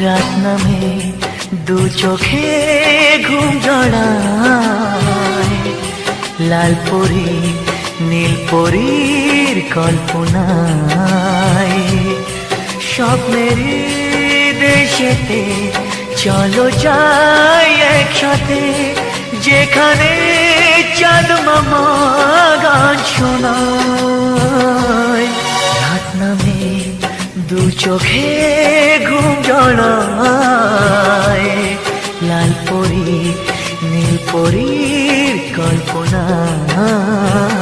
রাত নামে দু চোখে ঘুম জড়ায়, লাল পরি নীল পরীর কল্পনায়। স্বপ্নের দেশেতে চলো যাই একসাথে, যেখানে চাঁদ মামা গান শোনায়। রাত নামে দু চোখে ঘুম জড়ায়, লাল পরি নীল পরীর কল্পনায়।